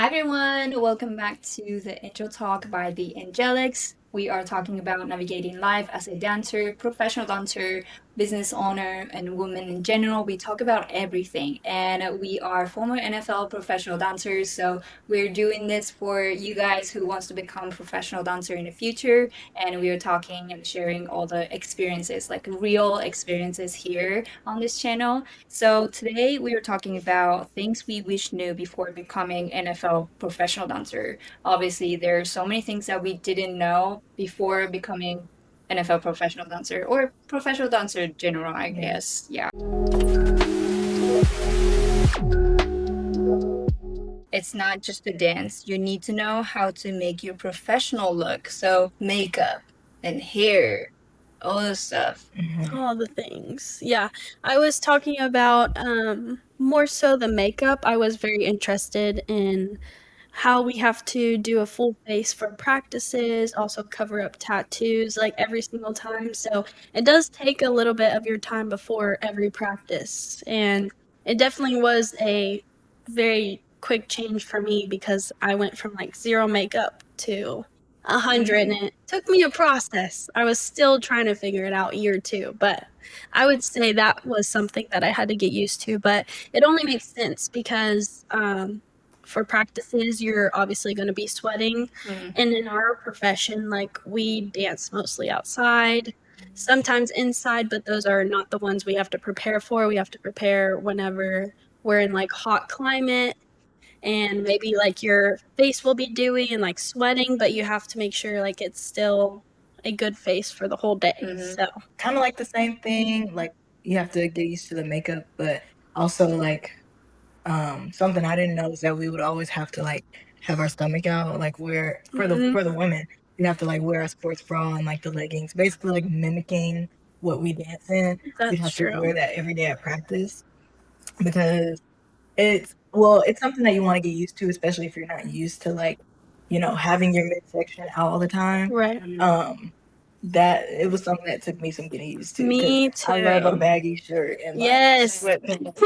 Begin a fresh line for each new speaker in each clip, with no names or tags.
Hi everyone, welcome back to the intro talk by the Angelics. We are talking about navigating life as a dancer, professional dancer, business owner, and woman in general. We talk about everything, and we are former NFL professional dancers. So we're doing this for you guys who wants to become professional dancer in the future, and we are talking and sharing all the experiences, like real experiences here on this channel. So today we are talking about things we wish knew before becoming NFL professional dancer. Obviously, there are so many things that we didn't know before becoming NFL professional dancer or professional dancer in general, I guess. Yeah. It's not just a dance. You need to know how to make your professional look. So makeup and hair, all this stuff.
All the things. Yeah. I was talking about more so the makeup. I was very interested in how we have to do a full face for practices, also cover up tattoos like every single time. So it does take a little bit of your time before every practice. And it definitely was a very quick change for me because I went from like zero makeup to 100, and it took me a process. I was still trying to figure it out year two, but I would say that was something that I had to get used to. But it only makes sense because for practices, you're obviously going to be sweating. And in our profession, like we dance mostly outside, sometimes inside, but those are not the ones we have to prepare for. We have to prepare whenever we're in like hot climate, and maybe like your face will be dewy and like sweating, but you have to make sure like it's still a good face for the whole day. So
Kind of like the same thing. Like you have to get used to the makeup, but also like something I didn't know is that we would always have to like have our stomach out, like wear for the women. We have to like wear a sports bra and like the leggings, basically like mimicking what we dance in. We'd
that's
have to
true.
wear that every day at practice because it's something that you want to get used to, especially if you're not used to like, having your midsection out all the time.
Right.
That it was something that took me some getting used to. 'Cause
Me
I love a
too.
baggy shirt and like
Yes.
sweatpants.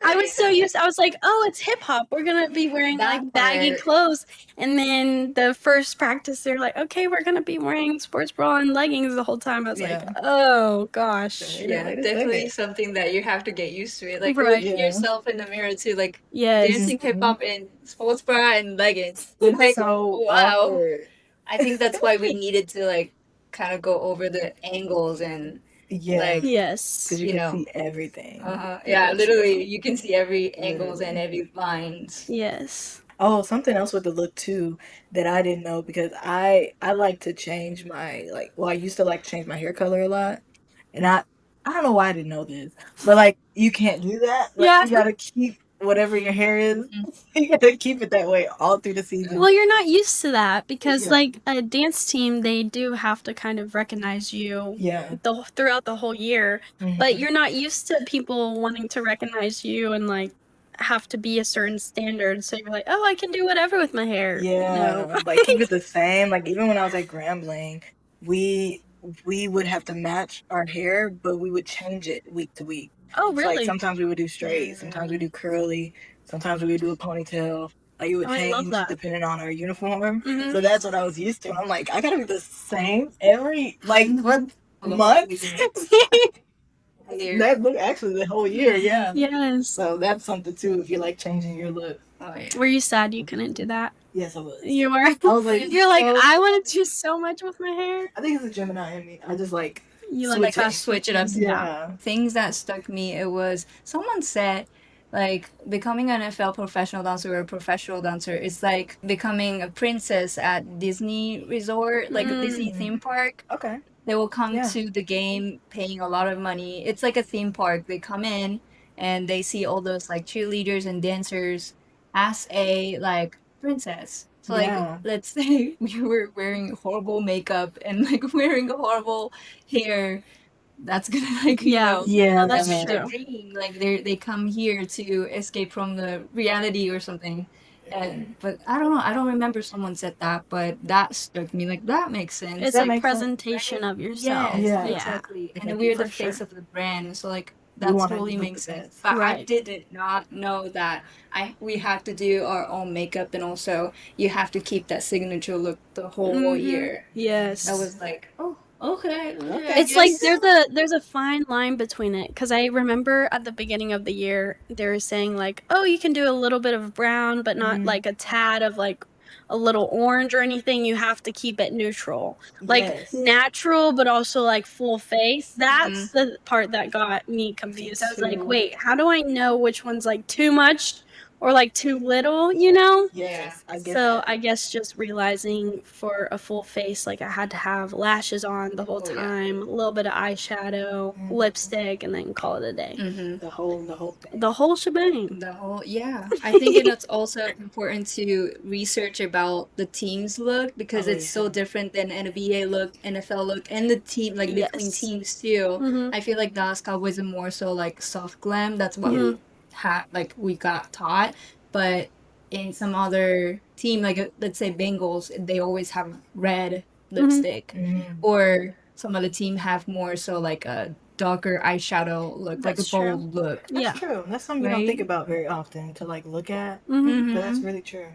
I was so used. I was like, "Oh, it's hip hop. We're gonna be wearing
That
like baggy
part.
clothes." And then the first practice, they're like, "Okay, we're gonna be wearing sports bra and leggings the whole time." I was like,
Yeah.
"Oh gosh."
Yeah,
Wait a
definitely
second.
something that you have to get used to. It. Like
Right.
look at
Yeah.
yourself in the mirror too, like
Yes.
dancing hip hop in sports bra and leggings.
It's
Like
so
wow.
awkward.
I think that's why we needed to like kind of go over the angles and
Yeah.
like
Yes.
Because you
you
can
know.
see everything.
Yeah,
Very
literally
true.
you can see every angles and
Literally.
every lines.
Yes.
Oh, something else with the look too that I didn't know because I like to change my like well I used to like change my hair color a lot and I don't know why I didn't know this but like you can't do that like
Yeah.
you gotta keep whatever your hair is you gotta keep it that way all through the season.
Well, you're not used to that because,
Yeah.
like, a dance team, they do have to kind of recognize you
Yeah.
throughout the whole year, but
Mhm.
you're not used to people wanting to recognize you and, like, have to be a certain standard. So you're like, oh, I can do whatever with my hair. No.
Yeah, like keep it the same. Like even when I was at Grambling, we we would have to match our hair, but we would change it week to week.
Oh,
So like
really?
sometimes we would do straight, sometimes we do curly, sometimes we would do a ponytail. Like it would
Oh, I love
change
that.
depending on our uniform.
Mhm.
So that's what I was used to. I'm like, I gotta be the same every like month. That look actually the whole year, yeah.
Yes.
So that's something too if you like changing your look.
Oh yeah.
Were you sad you couldn't do that?
Yes, I was.
You were?
I was like,
You're like,
so-
I want to do so much with my hair.
I think it's a Gemini in me. I just like
You
Like
like
to switch it up.
Yeah.
Things that stuck me, it was someone said like becoming an NFL professional dancer or a professional dancer is like becoming a princess at Disney resort, like a Disney theme park.
Okay.
They will come
Yeah.
to the game paying a lot of money. It's like a theme park. They come in and they see all those like cheerleaders and dancers as a like princess. So like
Yeah.
let's say we were wearing horrible makeup and like wearing horrible hair. That's gonna like
Yeah.
Yeah,
That's
that's
true.
their dream. Like they come here to escape from the reality or something. And but I don't know. I don't remember someone said that, but that struck me. Like that makes sense.
It's
That
like
makes sense.
presentation of yourself.
Yes,
Yeah.
exactly.
Yeah,
And we're the
for
face
sure.
of the brand, so like that
wanna
totally
do
makes
the
sense.
best.
But I
Right.
did not know that we have to do our own makeup, and also you have to keep that signature look the whole year.
Yes.
That was like, oh, okay.
Okay.
I
It's like
guess.
there's a fine line between it, because I remember at the beginning of the year they were saying like, oh, you can do a little bit of brown, but not like a tad of like a little orange or anything. You have to keep it neutral, like
Yes.
natural, but also like full face. That's the part that got me confused. I was like,
too.
wait, how do I know which one's like too much or like too little? You know?
Yes, I get
So
that.
I guess just realizing for a full face, like I had to have lashes on the whole
Oh, yeah.
time, a little bit of eyeshadow, lipstick, and then call it a day.
The whole thing.
The whole shebang.
The whole, yeah. I think it's also important to research about the team's look, because
Oh,
it's so
yeah.
different than NBA look, NFL look, and the team, like between
Yes.
teams too.
Mhm.
I feel like Dallas Cowboys are more so like soft glam. That's what we had, like we got taught. But in some other team, like let's say Bengals, they always have red lipstick,
Mhm.
or some other team have more so like a darker eyeshadow look, like a
That's true.
bold look.
That's
Yeah.
true. That's something you don't think
Right?
about very often to like look at,
Mhm.
but that's
Mm-hmm.
really true.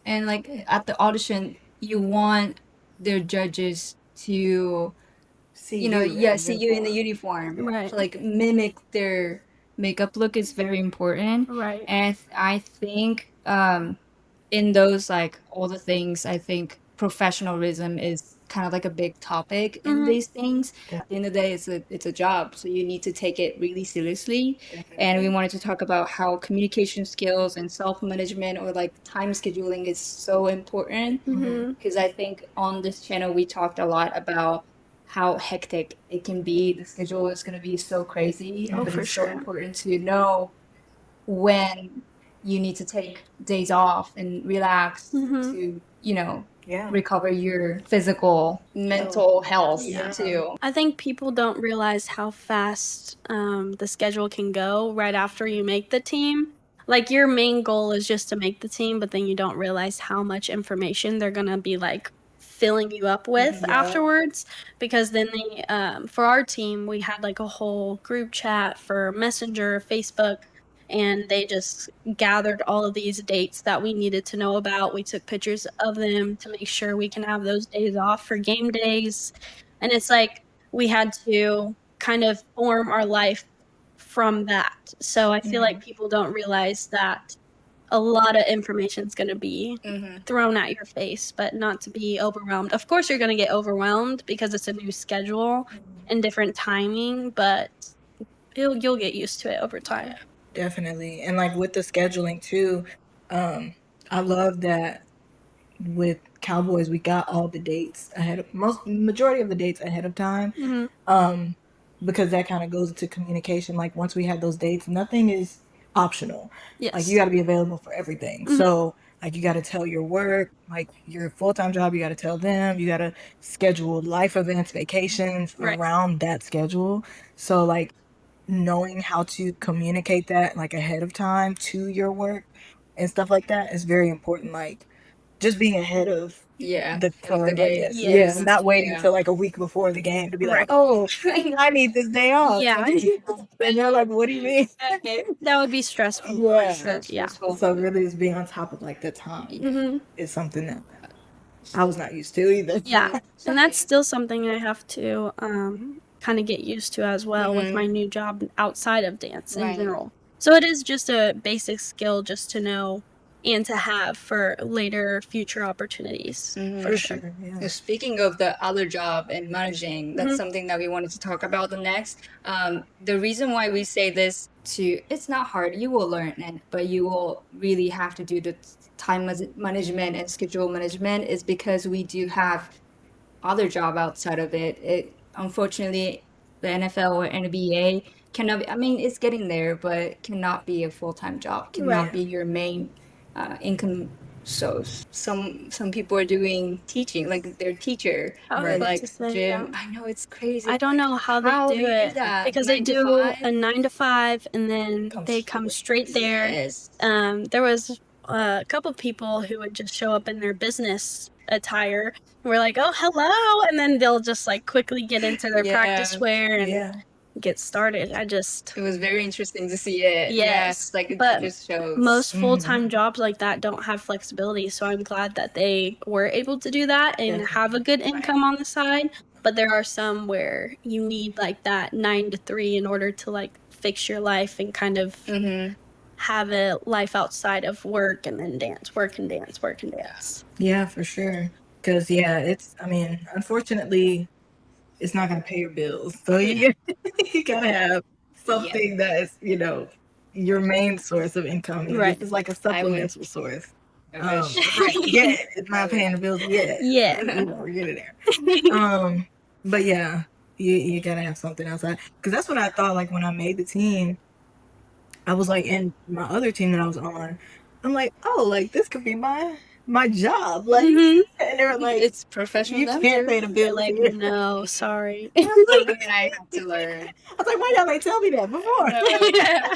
And like at the audition, you want their judges to,
See
yeah, see you in the uniform.
Right.
So like mimic their makeup look is very important.
Right.
And I think in those, like all the things, I think professionalism is kind of like a big topic in these things. At the end of the day, it's a job, so you need to take it really seriously. And we wanted to talk about how communication skills and self-management, or like time scheduling, is so important,
Mhm.
because I think on this channel we talked a lot about how hectic it can be. The schedule is going to be so crazy,
Oh,
but
for
it's so
sure.
important to know when you need to take days off and relax
Mhm.
to,
Yeah.
recover your physical, mental health too.
I think people don't realize how fast the schedule can go right after you make the team. Like your main goal is just to make the team, but then you don't realize how much information they're gonna be like filling you up with afterwards. Because then they, for our team, we had like a whole group chat for Messenger, Facebook, and they just gathered all of these dates that we needed to know about. We took pictures of them to make sure we can have those days off for game days. And it's like we had to kind of form our life from that. So I feel like people don't realize that a lot of information is going to be thrown at your face, but not to be overwhelmed. Of course, you're going to get overwhelmed because it's a new schedule and different timing, but you'll get used to it over time.
Definitely. And like with the scheduling too, I love that with Cowboys we got all the dates ahead of majority of the dates ahead of time. Because that kind of goes into communication. Like once we have those dates, nothing is optional.
Yes.
Like you got to be available for everything. So like you got to tell your work, like your full-time job, you got to tell them, you got to schedule life events, vacations
Right.
around that schedule. So like knowing how to communicate that like ahead of time to your work and stuff like that is very important. Like just being ahead of
Yeah,
the curve, I guess.
Yes.
Yeah, not waiting
Yeah.
till like a week before the game to be like,
Right.
oh, I need this day off.
Yeah.
And they're like, what do you mean?
That would be stressful.
Yeah.
That's
Yeah.
stressful.
So really just being on top of like the time is something that I was not used to either.
Yeah. And that's still something I have to kind of get used to as well with my new job outside of dance in
Right.
general. So it is just a basic skill just to know and to have for later future opportunities. For sure.
Yeah.
Speaking of the other job and managing, that's something that we wanted to talk about the next. The reason why we say this it's not hard. You will learn it, but you will really have to do the time management and schedule management, is because we do have other job outside of it. Unfortunately, the NFL or NBA cannot be, I mean, it's getting there, but cannot be a full-time job, cannot
Right.
be your main income source. Some people are doing teaching, like they're teacher,
I was
or
about
like
to say,
gym.
yeah.
I know it's crazy.
I don't know how they do it
that?
because they
9 to
do
5?
a 9 to 5 and then
Come
they come
straight.
straight there.
Yes.
There was a couple people who would just show up in their business attire. We're like, oh, hello. And then they'll just like quickly get into their practice wear and
Yeah.
get started.
It was very interesting to see it.
Yes,
like it
but
just shows.
most full-time jobs like that don't have flexibility, so I'm glad that they were able to do that and have a good income on the side. But there are some where you need like that 9 to 3 in order to like fix your life and kind of have a life outside of work and then dance, work and dance, work and dance.
Yeah, for sure. Because I mean, unfortunately, it's not gonna pay your bills. So you you gotta have something that is, your main source of income. And
Right.
this is like a supplemental source.
I wish.
Yeah, it's not paying the bills yet.
Yeah.
We're getting there. But yeah, you gotta have something outside. Because that's what I thought. Like when I made the team, I was like in my other team that I was on. I'm like, oh, like this could be my job. Like, and they were like,
It's professional.
you can't pay the bills.
Like,
here.
no, sorry.
Something I have to learn.
I was like, why y'all ain't tell me that before?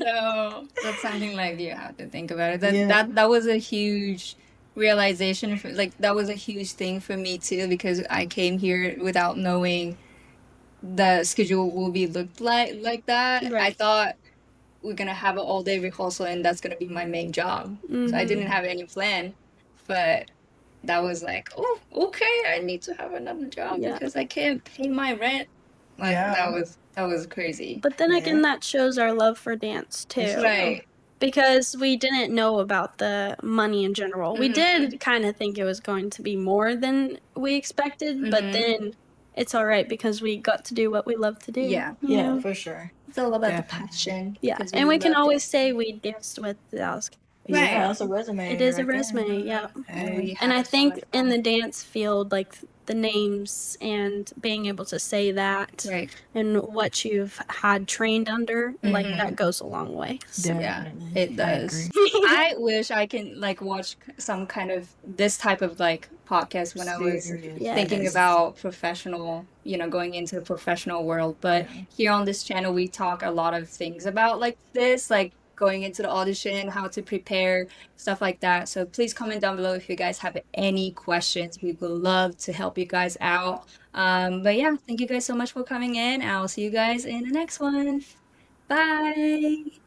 No, that's something like you have to think about it. That
Yeah.
that was a huge realization. Like that was a huge thing for me too because I came here without knowing the schedule will be looked like that. I
Right.
thought we're gonna have an all day rehearsal and that's gonna be my main job. So I didn't have any plan, but that was like, oh, okay, I need to have another job
Yeah.
because I can't pay my rent. Like
Yeah.
that was crazy.
But then again, that shows our love for dance too.
Right.
Because we didn't know about the money in general. We did kind of think it was going to be more than we expected, but then it's all right because we got to do what we love to do.
Yeah.
you
Yeah,
know?
for sure.
It's all about the
Definitely.
passion.
Yeah,
because
and we can
loved
always
it.
say we danced with the Oscar.
Yeah, that's a resume.
It is a
right there.
resume, yeah.
And we
And I
had so
think
much
in
fun.
the dance field, like the names and being able to say that
Right.
and what you've had trained under, like that goes a long way. So,
Yeah,
Definitely.
it
I
does.
agree.
I wish I can like watch some kind of this type of like podcast when I was
Serious.
thinking
Yes.
about professional, going into the professional world. But here on this channel, we talk a lot of things about like this, like going into the audition, how to prepare, stuff like that. So please comment down below if you guys have any questions. We would love to help you guys out. But yeah, thank you guys so much for coming in. I'll see you guys in the next one. Bye.